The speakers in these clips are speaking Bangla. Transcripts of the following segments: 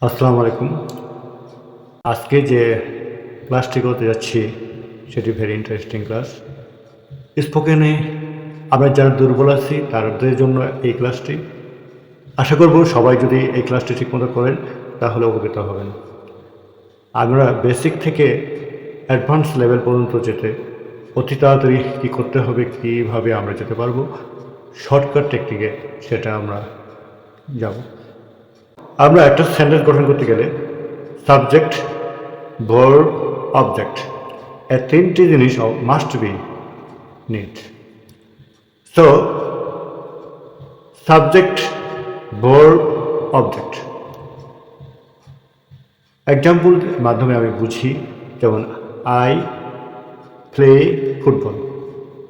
আসসালামু আলাইকুম। আজকে যে ক্লাসটি করতে যাচ্ছি সেটি ভেরি ইন্টারেস্টিং ক্লাস। স্পোকেনে আমরা যারা দুর্বল আছি তাদের জন্য এই ক্লাসটি। আশা করব সবাই যদি এই ক্লাসটি ঠিকমতো করেন তাহলে উপকৃত হবেন। আমরা বেসিক থেকে অ্যাডভান্স লেভেল পর্যন্ত যেতে অতি তাড়াতাড়ি কী করতে হবে, কীভাবে আমরা যেতে পারবো, শর্টকাট টেকনিকে সেটা আমরা যাব। আমরা একটা সেন্টেন্স গঠন করতে গেলে সাবজেক্ট, ভার্ব, অবজেক্ট এই তিনটি জিনিস must be need. So subject, verb, object example মাধ্যমে আমি বুঝি। যেমন আই প্লে ফুটবল,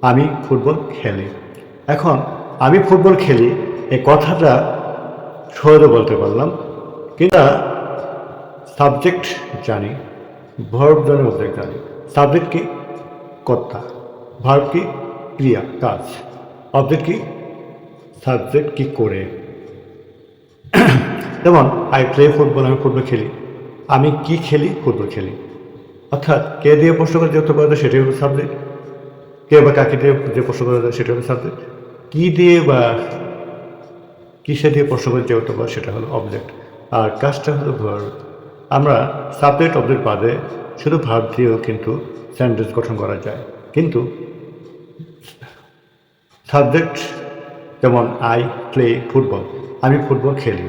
আমি ফুটবল খেলি। এখন আমি ফুটবল খেলি এই কথাটা সহজে বলতে পারলাম, কিন্তু সাবজেক্ট জানি, ভার্ব জানি, অবজেক্ট জানি। সাবজেক্ট কি? কর্তা। ভার্ব কি? ক্রিয়া, কাজ। অবজেক্ট কি? সাবজেক্ট কি করে। যেমন আই প্লে ফুটবল, আমি ফুটবল খেলি। আমি কি খেলি? ফুটবল খেলি। অর্থাৎ কে দিয়ে প্রশ্ন করে যে উত্তর করা যায় সেটাই হলো সাবজেক্ট, কে বা কাকে দিয়ে যে প্রশ্ন করা যায় সেটা হলো সাবজেক্ট, কি দিয়ে বা কিসে দিয়ে প্রশ্ন করে যে উত্তর করা সেটা হলো অবজেক্ট, আর কাজটা হলো ভার্ব। আমরা সাবজেক্ট অবজেক্ট বাদে শুধু ভার্ব দিয়েও কিন্তু সেন্টেন্স গঠন করা যায়। কিন্তু সাবজেক্ট যেমন আই প্লে ফুটবল, আমি ফুটবল খেলি।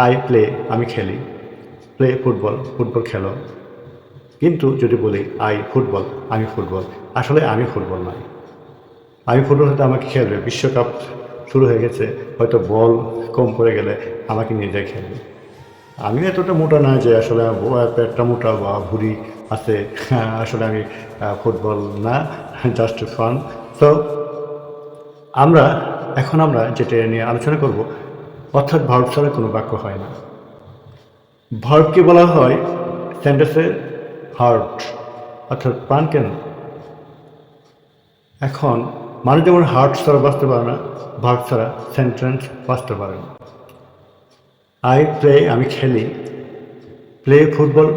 আই প্লে, আমি খেলি। প্লে ফুটবল, ফুটবল খেলো। কিন্তু যদি বলি আই ফুটবল, আমি ফুটবল, আসলে আমি ফুটবল নয়। আমি ফুটবল হয়তো আমাকে খেলবে, বিশ্বকাপ শুরু হয়ে গেছে, হয়তো বল কম পড়ে গেলে আমাকে নিয়ে যায় খেলবে। আমি এতটা মোটা না যে আসলে পেটটা মোটা বা ভুঁড়ি আছে, আসলে আমি ফুটবল না, জাস্ট ফান। সো আমরা যেটা নিয়ে আলোচনা করব, অর্থাৎ ভার্ব ছাড়া কোনো বাক্য হয় না। ভার্বকে বলা হয় সেন্টেন্সের হার্ট, অর্থাৎ প্রাণ কেন্দ্র। এখন মানুষ যেমন হার্ট ছাড়া বাঁচতে পারে না, ভার্ব ছাড়া সেন্টেন্স বাঁচতে পারে না। আই প্লে, আমি খেলি। প্লে ফুটবল,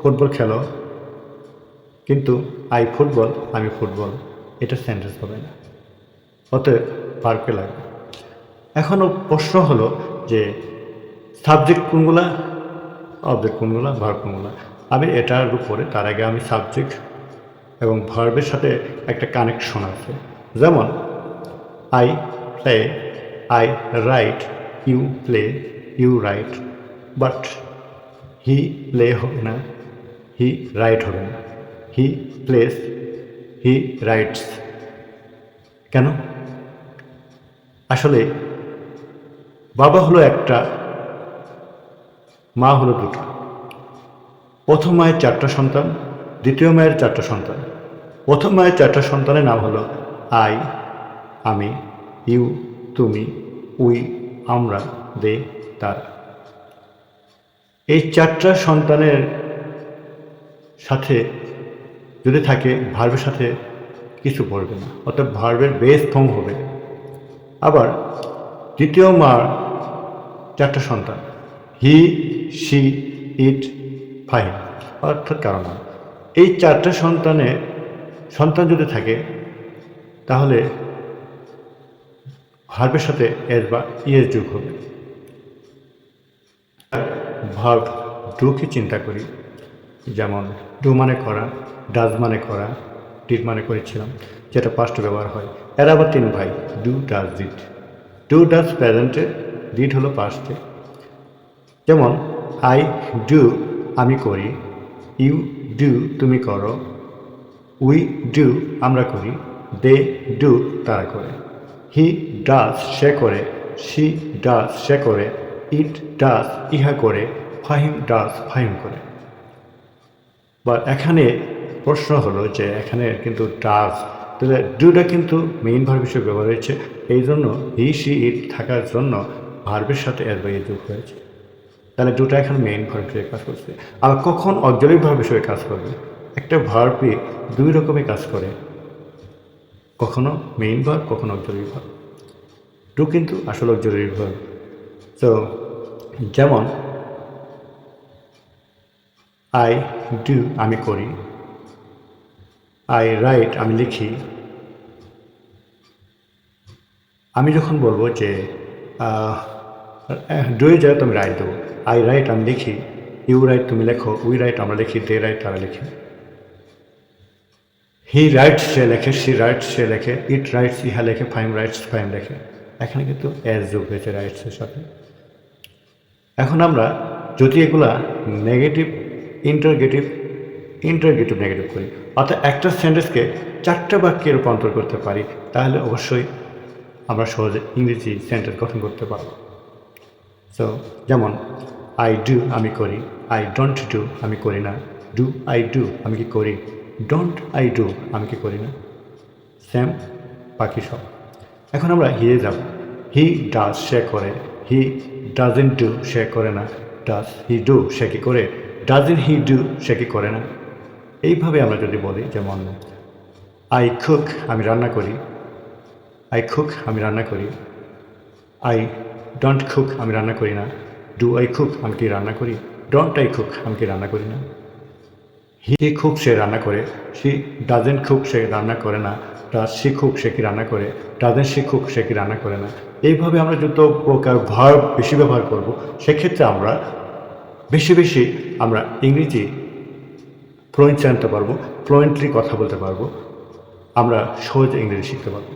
ফুটবল খেলো। কিন্তু আই ফুটবল, আমি ফুটবল, এটা সেন্টেন্স হবে না। অতএব ভার্বকে লাগবে। এখনও প্রশ্ন হলো যে সাবজেক্ট কোনগুলা, অবজেক্ট কোনগুলা, ভার্ব কোনগুলা। আমি এটার উপরে তার আগে আমি সাবজেক্ট এবং ভার্বের সাথে একটা কানেকশন আছে। যেমন I play, I write, you play, you write. But he play হবে না, হি রাইট হবে না। He plays, he writes. কেন? আসলে বাবা হলো একটা, মা হলো দুটো। প্রথম মায়ের 4টা সন্তান, দ্বিতীয় মায়ের 4টা সন্তান। প্রথম মায়ের 4টা সন্তানের নাম হলো আই, আমি, ইউ, তুমি, উই, আমরা, দে, তারা। এই 4টা সন্তানের সাথে যদি থাকে, ভার্বের সাথে কিছু পড়বে না, অর্থাৎ ভার্বের বেস ফর্ম হবে। আবার দ্বিতীয় মার 4টা সন্তান, হি, শি, ইট, ফাইভ, অর্থাৎ কারণ এই 4টা সন্তান যদি থাকে তাহলে ভার্বের সাথে এস বা ইএস যোগ হবে। ভার্ব ডুকে চিন্তা করি, যেমন ডু মানে করা, ডাজ মানে করা, ডিড মানে করেছিলাম, যেটা পাস্ট ব্যবহার হয়। এরা আবার 3 ভাই, do, does, did. Do does প্রেজেন্টে, ডিড হলো পাস্টে। যেমন আই ডু, আমি করি। ইউ ডু, তুমি করো। উই ডু, আমরা করি। দে ডু, তারা করে। হি ডাজ, সে করে। শি ডাজ, সে করে। ইট ডাজ, ইহা করে। ফাহিম ডাজ, ফাহিম করে। বা এখানে প্রশ্ন হলো যে এখানে কিন্তু ডাজ, তাহলে ডুটা কিন্তু মেইন ভার্ব হিসেবে ব্যবহার হয়েছে, এই জন্য হি, শি, ইট থাকার জন্য ভার্বের সাথে এস বা যোগ হয়েছে। তাহলে দুটা এখন মেইন ভার্ব হিসেবে কাজ করছে। আর কখন অক্সিলারি ভার্ব হিসেবে কাজ করবে? একটা ভার্বই 2 রকমে কাজ করে, কখনো মেইন ভার্ব, কখনো অক্সিলারি ভার্ব। ডু কিন্তু আসলে অক্সিলারি ভার্ব। তো যেমন আই ডু আমি করি, আই রাইট আমি লিখি। আমি যখন বলবো যে ডুয়ে যায় তো আমি রাইট দেবো। আই রাইট আমি লিখি, ইউ রাইট তুমি লেখো, উই রাইট আমরা লিখি, দে রাইট তারা লিখি। হি রাইটস সে লেখে, সি রাইটস সে লেখে, ইট রাইটস ইহা লেখে, ফাইম রাইটস ফাইম লেখে। এখানে কিন্তু অ্যাজ যোগ হয়েছে রাইটসের সাথে। এখন আমরা যদি এগুলা নেগেটিভ ইন্টারগেটিভ ইন্টারগেটিভ নেগেটিভ করি, অর্থাৎ একটা সেন্টেন্সকে 4টা বাক্যে রূপান্তর করতে পারি, তাহলে অবশ্যই আমরা সহজে ইংরেজি সেন্টেন্স গঠন করতে পারব। সো যেমন আই ডু আমি করি, আই ডোন্ট ডু আমি করি না, ডু আই ডু আমি কি করি, ডোন্ট আই ডু আমি কি করি না। সেম বাকি সব। এখন আমরা হিয়ে যাব। হি ডাজ সে করে, হি ডাজেন্ট ডু সে করে না, ডাজ হি ডু সে কি করে, ডাজেন্ট হি ডু সে কি করে না। এইভাবে আমরা যদি বলি, যেমন আই কুক আমি রান্না করি, আই কুক আমি রান্না করি, আই ডোন্ট কুক আমি রান্না করি না, ডু আই কুক আমি কি রান্না করি, ডোন্ট আই কুক আমি কি রান্না করি না। হি কুক সে রান্না করে, সি ডাজেন্ট কুক সে রান্না করে না, ডাজ সি কুক সে কি রান্না করে, ডাজেন্ট সি কুক সে কি রান্না করে না। এইভাবে আমরা যত প্রকার ভার্ব বেশি ব্যবহার করব, সেক্ষেত্রে আমরা বেশি আমরা ইংরেজি ফ্লুয়েন্ট জানতে পারবো, ফ্লুয়েন্টলি কথা বলতে পারবো, আমরা সহজে ইংরেজি শিখতে পারবো।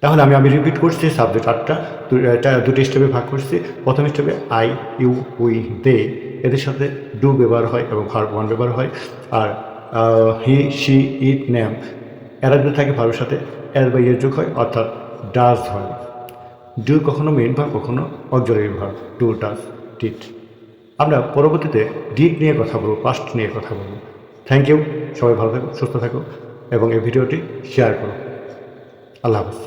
তাহলে আমি রিপিট করছি, সাবজেক্ট 8টা দুটি স্টেপে ভাগ করছি। প্রথম স্টেপে আই ইউ উই দে এদের সাথে ডু ব্যবহার হয় এবং ভার্ব ওয়ান ব্যবহার হয়। আর হি শি ইট নেম এরা যদি থাকে ভার্বের সাথে এর বা এর যোগ হয়, অর্থাৎ ডাজ হয়। ডু কখনো মেইন ভার্ব, কখনো auxiliary verb, do does did. আমরা পরবর্তীতে ডিড নিয়ে কথা বলবো, পাস্ট নিয়ে কথা বলবো। থ্যাংক ইউ, সবাই ভালো থাকো, সুস্থ থাকো এবং এই ভিডিওটি শেয়ার করো। আল্লাহ হাফেজ।